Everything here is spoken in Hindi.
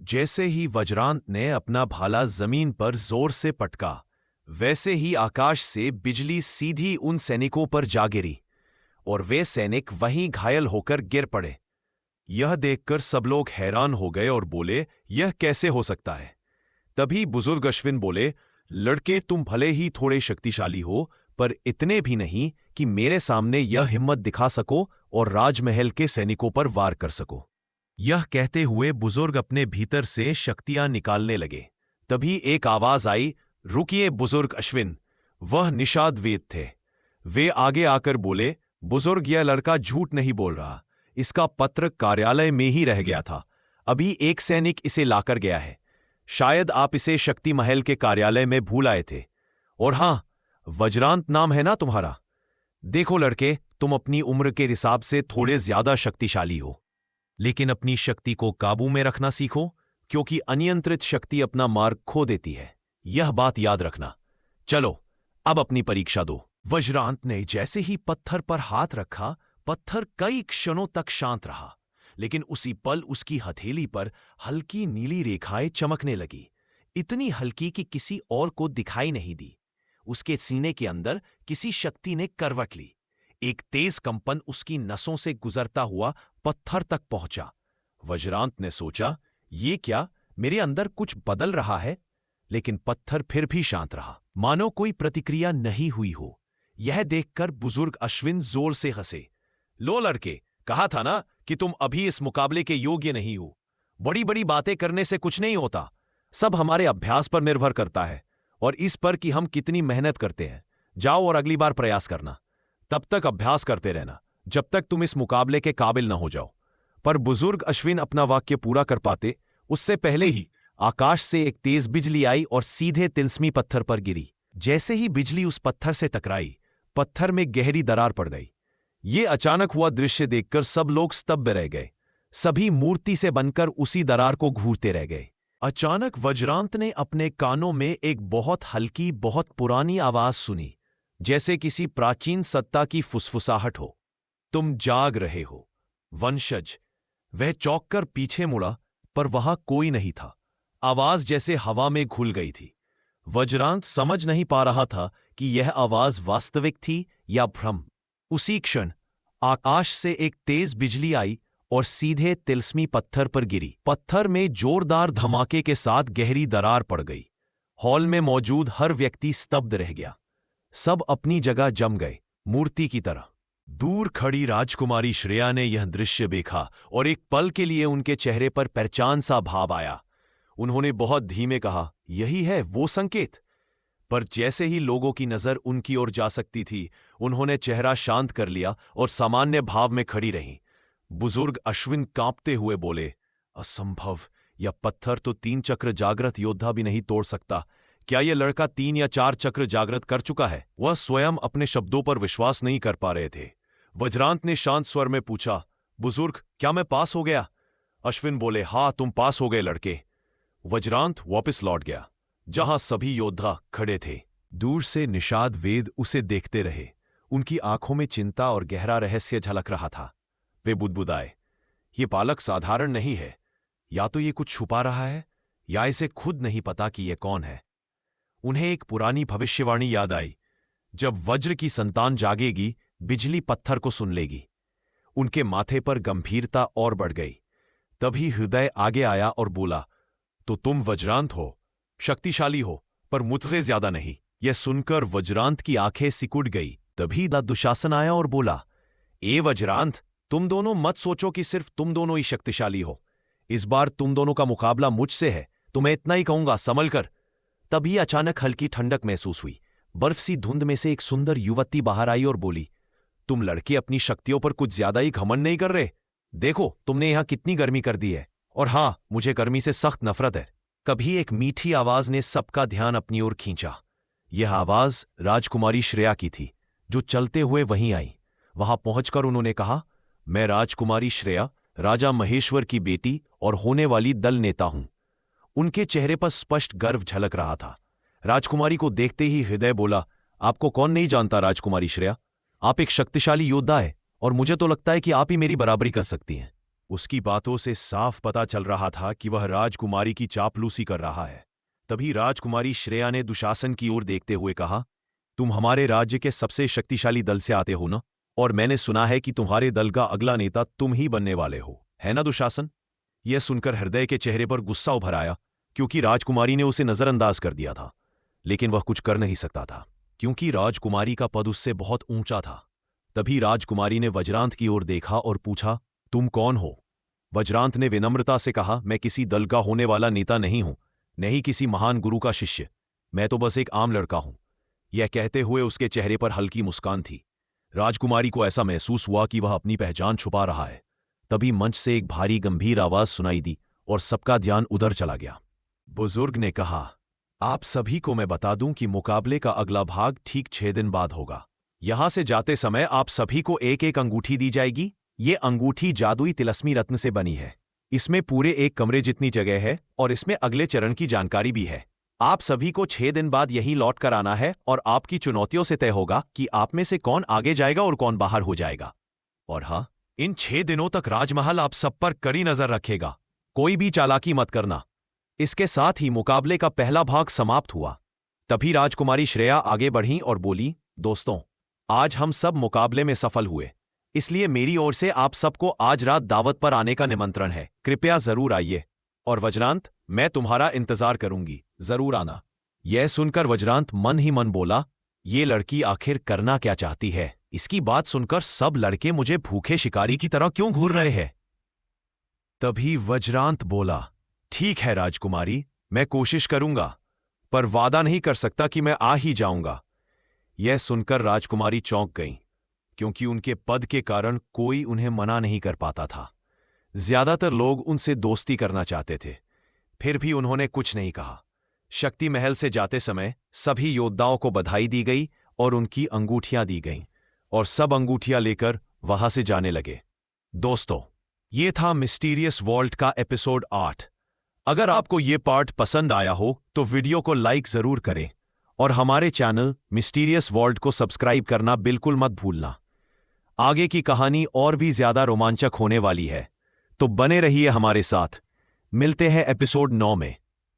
जैसे ही वज्रांत ने अपना भाला जमीन पर जोर से पटका, वैसे ही आकाश से बिजली सीधी उन सैनिकों पर जा गिरी और वे सैनिक वहीं घायल होकर गिर पड़े। यह देखकर सब लोग हैरान हो गए और बोले, यह कैसे हो सकता है? तभी बुजुर्ग अश्विन बोले, लड़के, तुम भले ही थोड़े शक्तिशाली हो, पर इतने भी नहीं कि मेरे सामने यह हिम्मत दिखा सको और राजमहल के सैनिकों पर वार कर सको। यह कहते हुए बुजुर्ग अपने भीतर से शक्तियां निकालने लगे। तभी एक आवाज आई, रुकिए बुजुर्ग अश्विन। वह निषाद वेद थे। वे आगे आकर बोले, बुजुर्ग, यह लड़का झूठ नहीं बोल रहा। इसका पत्र कार्यालय में ही रह गया था। अभी एक सैनिक इसे लाकर गया है। शायद आप इसे शक्ति महल के कार्यालय में भूल आए थे। और हां, वज्रांत नाम है ना तुम्हारा? देखो लड़के, तुम अपनी उम्र के हिसाब से थोड़े ज्यादा शक्तिशाली हो, लेकिन अपनी शक्ति को काबू में रखना सीखो, क्योंकि अनियंत्रित शक्ति अपना मार्ग खो देती है। यह बात याद रखना। चलो, अब अपनी परीक्षा दो। वज्रांत ने जैसे ही पत्थर पर हाथ रखा, पत्थर कई क्षणों तक शांत रहा, लेकिन उसी पल उसकी हथेली पर हल्की नीली रेखाएं चमकने लगी, इतनी हल्की कि किसी और को दिखाई नहीं दी। उसके सीने के अंदर किसी शक्ति ने करवट ली। एक तेज कंपन उसकी नसों से गुजरता हुआ पत्थर तक पहुंचा। वज्रांत ने सोचा, ये क्या, मेरे अंदर कुछ बदल रहा है? लेकिन पत्थर फिर भी शांत रहा, मानो कोई प्रतिक्रिया नहीं हुई हो। यह देखकर बुजुर्ग अश्विन जोर से हंसे। लो लड़के, कहा था ना कि तुम अभी इस मुकाबले के योग्य नहीं हो। बड़ी बड़ी बातें करने से कुछ नहीं होता। सब हमारे अभ्यास पर निर्भर करता है और इस पर कि हम कितनी मेहनत करते हैं। जाओ और अगली बार प्रयास करना। तब तक अभ्यास करते रहना, जब तक तुम इस मुकाबले के काबिल न हो जाओ। पर बुजुर्ग अश्विन अपना वाक्य पूरा कर पाते, उससे पहले ही आकाश से एक तेज बिजली आई और सीधे तिलस्मी पत्थर पर गिरी। जैसे ही बिजली उस पत्थर से टकराई, पत्थर में गहरी दरार पड़ गई। ये अचानक हुआ दृश्य देखकर सब लोग स्तब्ध रह गए। सभी मूर्ति से बनकर उसी दरार को घूरते रह गए। अचानक वज्रांत ने अपने कानों में एक बहुत हल्की, बहुत पुरानी आवाज सुनी, जैसे किसी प्राचीन सत्ता की फुसफुसाहट हो। तुम जाग रहे हो, वंशज। वह चौंककर पीछे मुड़ा, पर वहां कोई नहीं था। आवाज जैसे हवा में घुल गई थी। वज्रांत समझ नहीं पा रहा था कि यह आवाज वास्तविक थी या भ्रम। उसी क्षण आकाश से एक तेज बिजली आई और सीधे तिलस्मी पत्थर पर गिरी। पत्थर में जोरदार धमाके के साथ गहरी दरार पड़ गई। हॉल में मौजूद हर व्यक्ति स्तब्ध रह गया। सब अपनी जगह जम गए, मूर्ति की तरह। दूर खड़ी राजकुमारी श्रेया ने यह दृश्य देखा और एक पल के लिए उनके चेहरे पर पहचान सा भाव आया। उन्होंने बहुत धीमे कहा, यही है वो संकेत। पर जैसे ही लोगों की नजर उनकी ओर जा सकती थी, उन्होंने चेहरा शांत कर लिया और सामान्य भाव में खड़ी रहीं। बुजुर्ग अश्विन कांपते हुए बोले, असंभव, यह पत्थर तो 3 चक्र जागृत योद्धा भी नहीं तोड़ सकता। क्या यह लड़का 3 या 4 चक्र जागृत कर चुका है? वह स्वयं अपने शब्दों पर विश्वास नहीं कर पा रहे थे। वज्रांत ने शांत स्वर में पूछा, बुजुर्ग, क्या मैं पास हो गया? अश्विन बोले, हाँ, तुम पास हो गए लड़के। वज्रांत वापस लौट गया, जहां सभी योद्धा खड़े थे। दूर से निषाद वेद उसे देखते रहे। उनकी आंखों में चिंता और गहरा रहस्य झलक रहा था। वे बुदबुदाए, ये बालक साधारण नहीं है। या तो ये कुछ छुपा रहा है, या इसे खुद नहीं पता कि यह कौन है। उन्हें एक पुरानी भविष्यवाणी याद आई, जब वज्र की संतान जागेगी, बिजली पत्थर को सुन लेगी। उनके माथे पर गंभीरता और बढ़ गई। तभी हृदय आगे आया और बोला, तो तुम वज्रांत हो, शक्तिशाली हो, पर मुझसे ज्यादा नहीं। यह सुनकर वज्रांत की आंखें सिकुड़ गई। तभी दुशासन आया और बोला, ए वज्रांत, तुम दोनों मत सोचो कि सिर्फ तुम दोनों ही शक्तिशाली हो। इस बार तुम दोनों का मुकाबला मुझसे है। तुम्हें इतना ही कहूंगा, संभल कर। तभी अचानक हल्की ठंडक महसूस हुई। बर्फ सी धुंध में से एक सुंदर युवती बाहर आई और बोली, तुम लड़के अपनी शक्तियों पर कुछ ज्यादा ही घमंड नहीं कर रहे? देखो तुमने यहां कितनी गर्मी कर दी है। और हां, मुझे गर्मी से सख्त नफरत है। कभी एक मीठी आवाज ने सबका ध्यान अपनी ओर खींचा। यह आवाज राजकुमारी श्रेया की थी, जो चलते हुए वहीं आई। वहां पहुंचकर उन्होंने कहा, मैं राजकुमारी श्रेया, राजा महेश्वर की बेटी और होने वाली दल नेता हूं। उनके चेहरे पर स्पष्ट गर्व झलक रहा था। राजकुमारी को देखते ही हृदय बोला, आपको कौन नहीं जानता राजकुमारी श्रेया? आप एक शक्तिशाली योद्धा है और मुझे तो लगता है कि आप ही मेरी बराबरी कर सकती हैं। उसकी बातों से साफ पता चल रहा था कि वह राजकुमारी की चापलूसी कर रहा है। तभी राजकुमारी श्रेया ने दुशासन की ओर देखते हुए कहा, तुम हमारे राज्य के सबसे शक्तिशाली दल से आते हो ना, और मैंने सुना है कि तुम्हारे दल का अगला नेता तुम ही बनने वाले हो, है ना दुशासन? यह सुनकर हृदय के चेहरे पर गुस्सा उभर आया, क्योंकि राजकुमारी ने उसे नजरअंदाज कर दिया था। लेकिन वह कुछ कर नहीं सकता था, क्योंकि राजकुमारी का पद उससे बहुत ऊंचा था। तभी राजकुमारी ने वज्रांत की ओर देखा और पूछा, तुम कौन हो? वज्रांत ने विनम्रता से कहा, मैं किसी दल का होने वाला नेता नहीं हूं, नहीं किसी महान गुरु का शिष्य, मैं तो बस एक आम लड़का हूं। यह कहते हुए उसके चेहरे पर हल्की मुस्कान थी। राजकुमारी को ऐसा महसूस हुआ कि वह अपनी पहचान छुपा रहा है। तभी मंच से एक भारी गंभीर आवाज सुनाई दी और सबका ध्यान उधर चला गया। बुजुर्ग ने कहा, आप सभी को मैं बता दूं कि मुकाबले का अगला भाग ठीक 6 दिन बाद होगा। यहां से जाते समय आप सभी को एक एक अंगूठी दी जाएगी। ये अंगूठी जादुई तिलस्मी रत्न से बनी है। इसमें पूरे एक कमरे जितनी जगह है और इसमें अगले चरण की जानकारी भी है। आप सभी को 6 दिन बाद यहीं लौट कर आना है और आपकी चुनौतियों से तय होगा कि आप में से कौन आगे जाएगा और कौन बाहर हो जाएगा। और हाँ, इन 6 दिनों तक राजमहल आप सब पर कड़ी नजर रखेगा। कोई भी चालाकी मत करना। इसके साथ ही मुकाबले का पहला भाग समाप्त हुआ। तभी राजकुमारी श्रेया आगे बढ़ी और बोली, दोस्तों, आज हम सब मुकाबले में सफल हुए, इसलिए मेरी ओर से आप सबको आज रात दावत पर आने का निमंत्रण है। कृपया जरूर आइए। और वज्रांत, मैं तुम्हारा इंतजार करूंगी, जरूर आना। यह सुनकर वज्रांत मन ही मन बोला, ये लड़की आखिर करना क्या चाहती है? इसकी बात सुनकर सब लड़के मुझे भूखे शिकारी की तरह क्यों घूर रहे हैं? तभी वज्रांत बोला, ठीक है राजकुमारी, मैं कोशिश करूंगा, पर वादा नहीं कर सकता कि मैं आ ही जाऊंगा। यह सुनकर राजकुमारी चौंक गईं, क्योंकि उनके पद के कारण कोई उन्हें मना नहीं कर पाता था। ज्यादातर लोग उनसे दोस्ती करना चाहते थे, फिर भी उन्होंने कुछ नहीं कहा। शक्ति महल से जाते समय सभी योद्धाओं को बधाई दी गई और उनकी अंगूठियां दी गईं, और सब अंगूठियां लेकर वहां से जाने लगे। दोस्तों, ये था मिस्टीरियस वॉल्ट का एपिसोड 8। अगर आपको ये पार्ट पसंद आया हो तो वीडियो को लाइक जरूर करें और हमारे चैनल मिस्टीरियस वॉल्ट को सब्सक्राइब करना बिल्कुल मत भूलना। आगे की कहानी और भी ज्यादा रोमांचक होने वाली है, तो बने रहिए हमारे साथ। मिलते हैं एपिसोड 9 में।